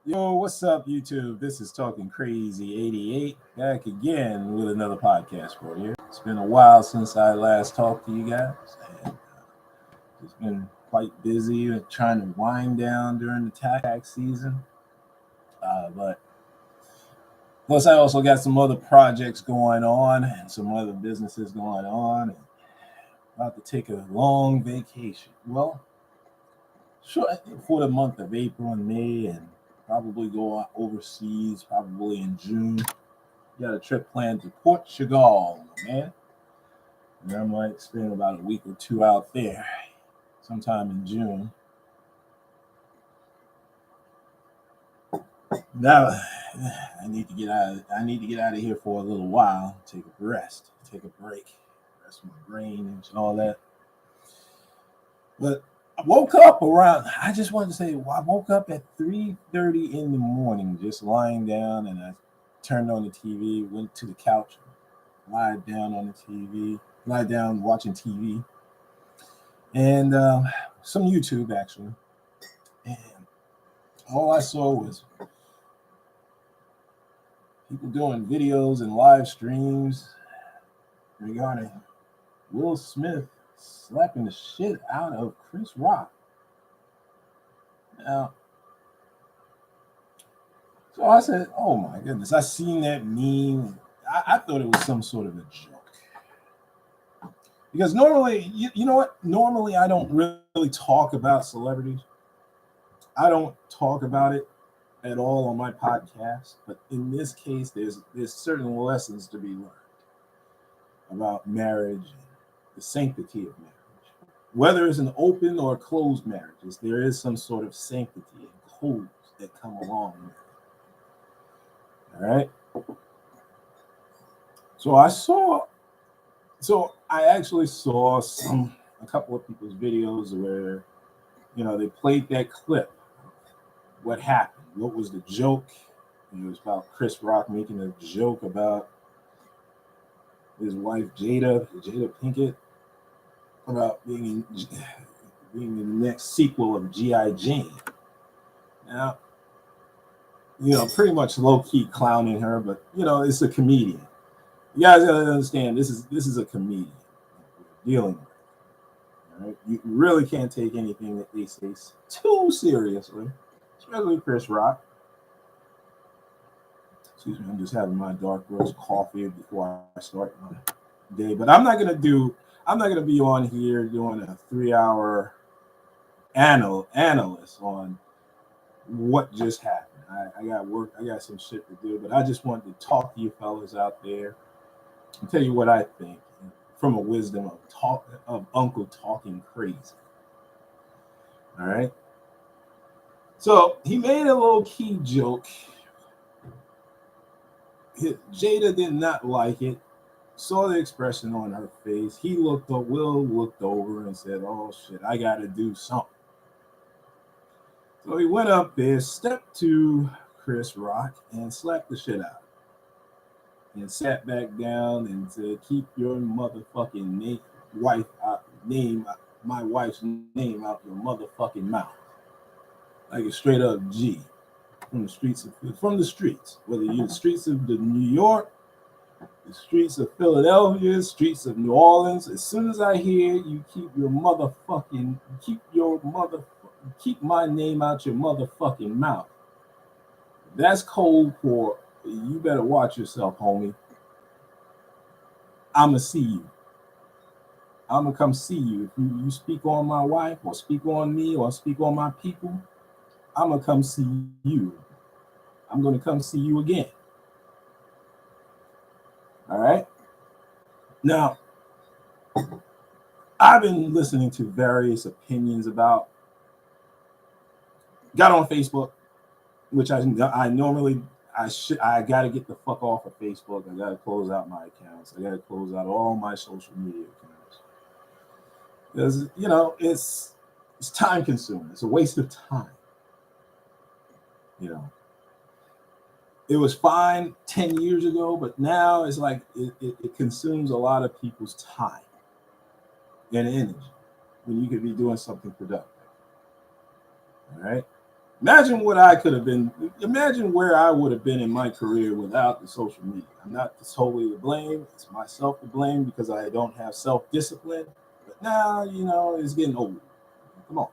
Yo, what's up, YouTube? This is Talking Crazy 88 back again with another podcast for you. It's been a while since I last talked to you guys, and it's been quite busy trying to wind down during the tax season. But plus, I also got some other projects going on and some other businesses going on. And about to take a long vacation. Well, sure, for the month of April and May, and probably go out overseas, probably in June. Got a trip planned to Portugal, man. And I might spend about a week or two out there sometime in June. Now I need to get out. I need to get out of here for a little while. Take a rest. Take a break. Rest my brain and all that. But I woke up around. I just wanted to say I woke up at 3:30 in the morning, just lying down, and I turned on the TV. Went to the couch, lied down on the TV, lie down watching TV, and some YouTube actually. And all I saw was people doing videos and live streams regarding Will Smith slapping the shit out of Chris Rock. Now, so I said, "Oh my goodness!" I seen that meme. I thought it was some sort of a joke because normally, you know what? Normally, I don't really talk about celebrities. I don't talk about it at all on my podcast, but in this case, there's certain lessons to be learned about marriage and the sanctity of marriage. Whether it's an open or closed marriages, there is some sort of sanctity and codes that come along with it. All right. So I actually saw a couple of people's videos where they played that clip. What happened? What was the joke? It was about Chris Rock making a joke about his wife Jada Pinkett, about being in the next sequel of G.I. Jane. Now, pretty much low key clowning her, but it's a comedian. You guys gotta understand this is a comedian we're dealing with. All right, you really can't take anything that they say too seriously, especially Chris Rock. Excuse me, I'm just having my dark roast coffee before I start my day. But I'm not gonna be on here doing a 3 hour analyst on what just happened. I got work. I got some shit to do, but I just wanted to talk to you fellas out there and tell you what I think from a wisdom of Uncle Talking Crazy. All right. So he made a low key joke. Jada did not like it. Saw the expression on her face. Will looked over and said, "Oh shit, I gotta do something." So he went up there, stepped to Chris Rock, and slapped the shit out. And sat back down and said, "Keep your motherfucking my wife's name out your motherfucking mouth." Like a straight up G from the streets, whether you're the streets of New York, the streets of Philadelphia, streets of New Orleans. As soon as I hear you keep my name out your motherfucking mouth, that's code for you better watch yourself, homie. I'ma see you. I'ma come see you. If you speak on my wife or speak on me or speak on my people, I'ma come see you. I'm gonna come see you again. All right. Now, I've been listening to various opinions about. Got on Facebook, which I normally I gotta get the fuck off of Facebook. I gotta close out my accounts. I gotta close out all my social media accounts because it's time consuming. It's a waste of time. It was fine 10 years ago, but now it's like it consumes a lot of people's time and energy when you could be doing something productive. All right. Imagine what I could have been. Imagine where I would have been in my career without the social media. I'm not solely to blame. It's myself to blame because I don't have self-discipline. But now, it's getting old. Come on.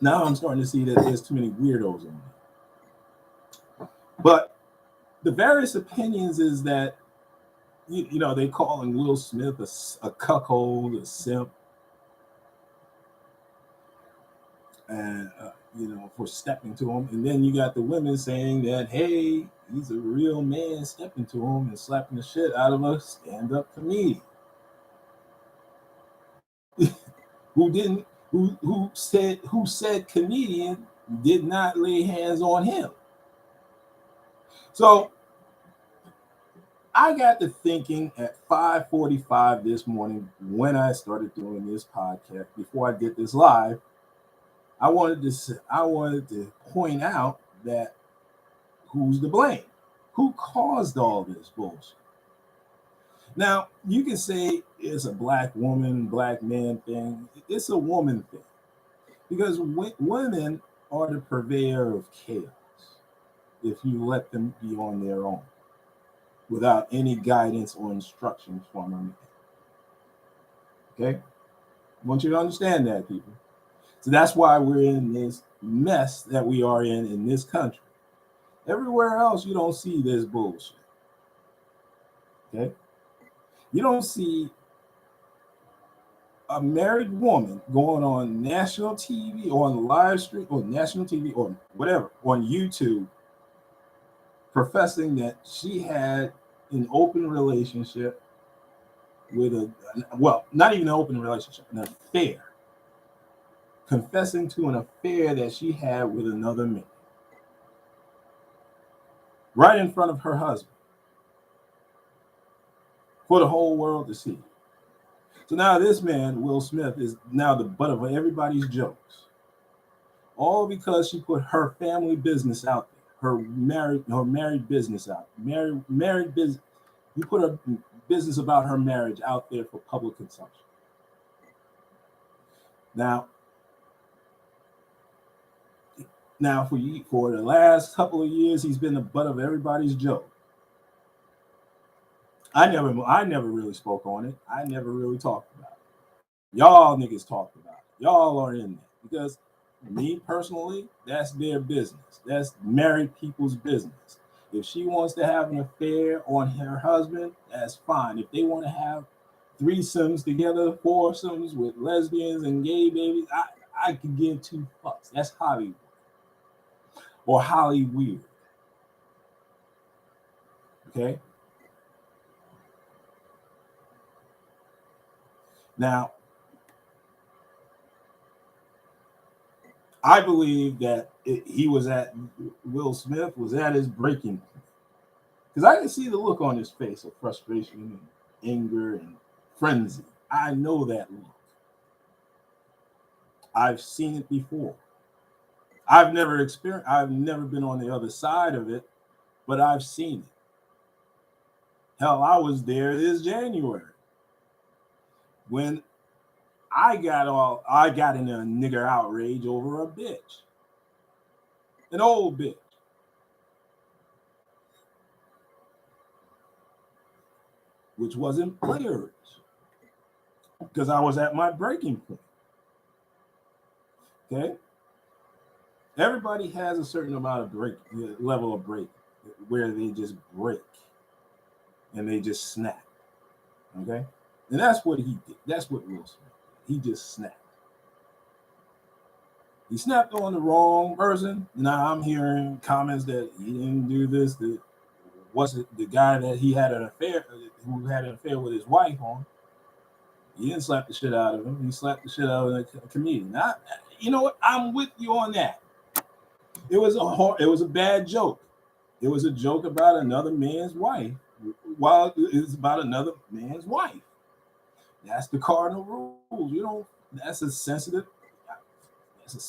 Now I'm starting to see that there's too many weirdos on there. But the various opinions is that, they calling Will Smith a cuckold, a simp, and for stepping to him. And then you got the women saying that, hey, he's a real man stepping to him and slapping the shit out of a stand-up comedian who said comedian did not lay hands on him. So I got to thinking at 5:45 this morning when I started doing this podcast. Before I did this live, I wanted to point out that who's to blame? Who caused all this bullshit? Now, you can say it's a black woman, black man thing. It's a woman thing. Because women are the purveyor of chaos if you let them be on their own without any guidance or instructions from them. Okay? I want you to understand that, people. So that's why we're in this mess that we are in this country. Everywhere else, you don't see this bullshit. Okay? You don't see a married woman going on national TV or on live stream or national TV or whatever on YouTube professing that she had an open relationship with not even an open relationship, an affair. Confessing to an affair that she had with another man. Right in front of her husband. For the whole world to see. So now this man, Will Smith, is now the butt of everybody's jokes. All because she put her family business out there. Her married business out. Married business. You put a business about her marriage out there for public consumption. Now for the last couple of years, he's been the butt of everybody's joke. I never really spoke on it. I never really talked about it. Y'all niggas talked about it. Y'all are in there. Because me personally, that's their business. That's married people's business. If she wants to have an affair on her husband, that's fine. If they want to have threesomes together, foursomes with lesbians and gay babies, I could give two fucks. That's Hollywood. Or Hollyweird. Okay? Now, I believe that Will Smith was at his breaking point. Because I can see the look on his face of frustration and anger and frenzy. I know that look. I've seen it before. I've never been on the other side of it, but I've seen it. Hell, I was there this January when I got in a nigger outrage over a bitch. An old bitch. Which wasn't players. Because I was at my breaking point. Okay? Everybody has a certain amount of level of break where they just break and they just snap. Okay? And that's what he did. That's what Will Smith did. He just snapped. He snapped on the wrong person. Now I'm hearing comments that he didn't do this. Was it the guy that he had an affair, who had an affair with his wife on? He didn't slap the shit out of him. He slapped the shit out of the comedian. Now, you know what? I'm with you on that. It was a bad joke. It was a joke about another man's wife. While it's about another man's wife. That's the cardinal rule. That's a sensitive. He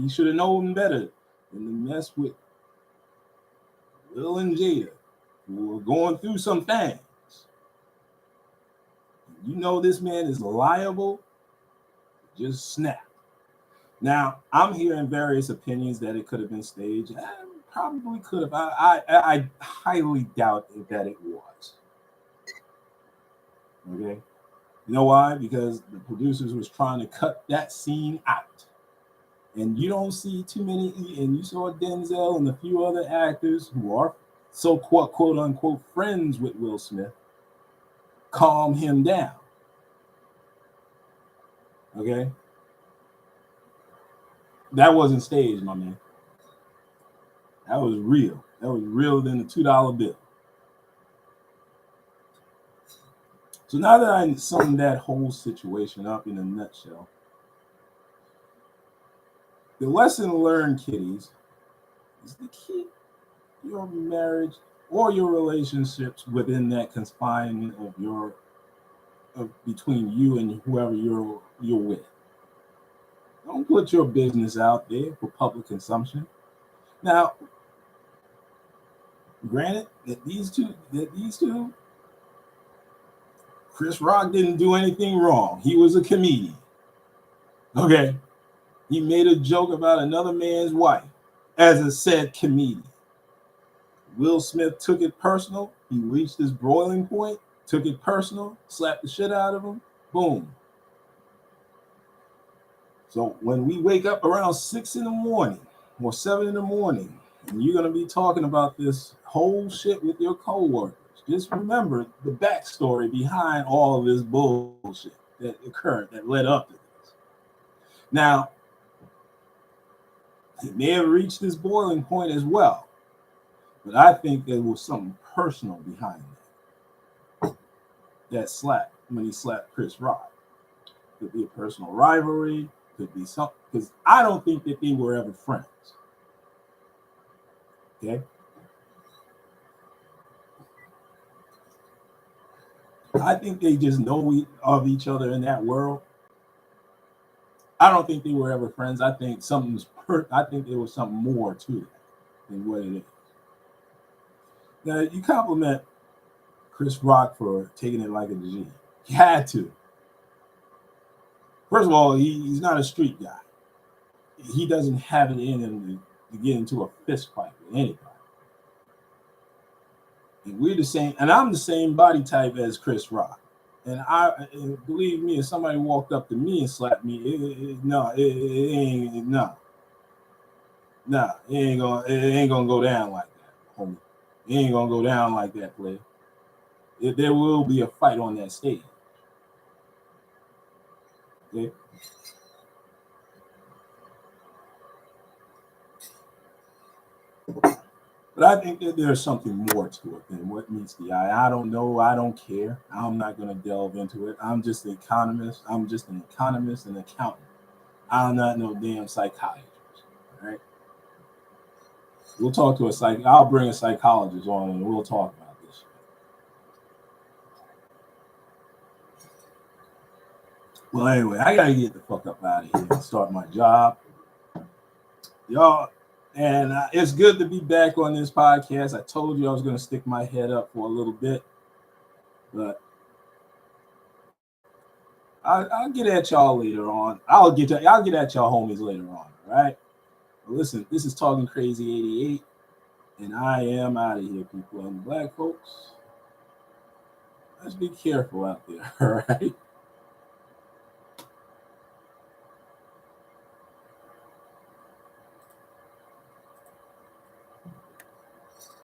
should have known better than to mess with Will and Jada, who were going through some things. You know this man is liable. Just snap. Now, I'm hearing various opinions that it could have been staged. Probably could have. I highly doubt that it was. Okay. You know why? Because the producers was trying to cut that scene out. And you don't see too many, and you saw Denzel and a few other actors who are so quote unquote friends with Will Smith calm him down. Okay. That wasn't staged, my man. That was real. That was realer than the $2 bill. So now that I summed that whole situation up in a nutshell, the lesson learned, kiddies, is to keep your marriage or your relationships within that confinement of between you and whoever you're with. Don't put your business out there for public consumption. Now, granted that these two, Chris Rock didn't do anything wrong. He was a comedian. Okay. He made a joke about another man's wife as a said comedian. Will Smith took it personal. He reached his boiling point, took it personal, slapped the shit out of him. Boom. So when we wake up around 6 in the morning or 7 in the morning, and you're going to be talking about this whole shit with your coworkers, just remember the backstory behind all of this bullshit that occurred, that led up to this. Now, it may have reached this boiling point as well, but I think there was something personal behind that slap when he slapped Chris Rock. Could be a personal rivalry, could be something, because I don't think that they were ever friends. Okay. I think they just know of each other in that world. I don't think they were ever friends. I think I think there was something more to it than what it is. Now you compliment Chris Rock for taking it like a G. He had to. First of all, he's not a street guy. He doesn't have it in him to get into a fist fight with anybody. And we're the same, and I'm the same body type as Chris Rock. And believe me, if somebody walked up to me and slapped me, it ain't it ain't gonna go down like that, homie. It ain't gonna go down like that, player. There will be a fight on that stage. Okay? But I think that there's something more to it than what meets the eye. I don't know. I don't care. I'm not going to delve into it. I'm just an economist. I'm just an economist and accountant. I'm not no damn psychiatrist. All right. We'll talk to a psych. I'll bring a psychologist on and we'll talk about this. Well, anyway, I gotta get the fuck up out of here and start my job, y'all. And it's good to be back on this podcast. I told you I was going to stick my head up for a little bit, but I'll get at y'all later on. I'll get at y'all homies later on. All right. Well, listen, this is Talking Crazy 88, and I am out of here, people. And black folks, let's be careful out there. All right.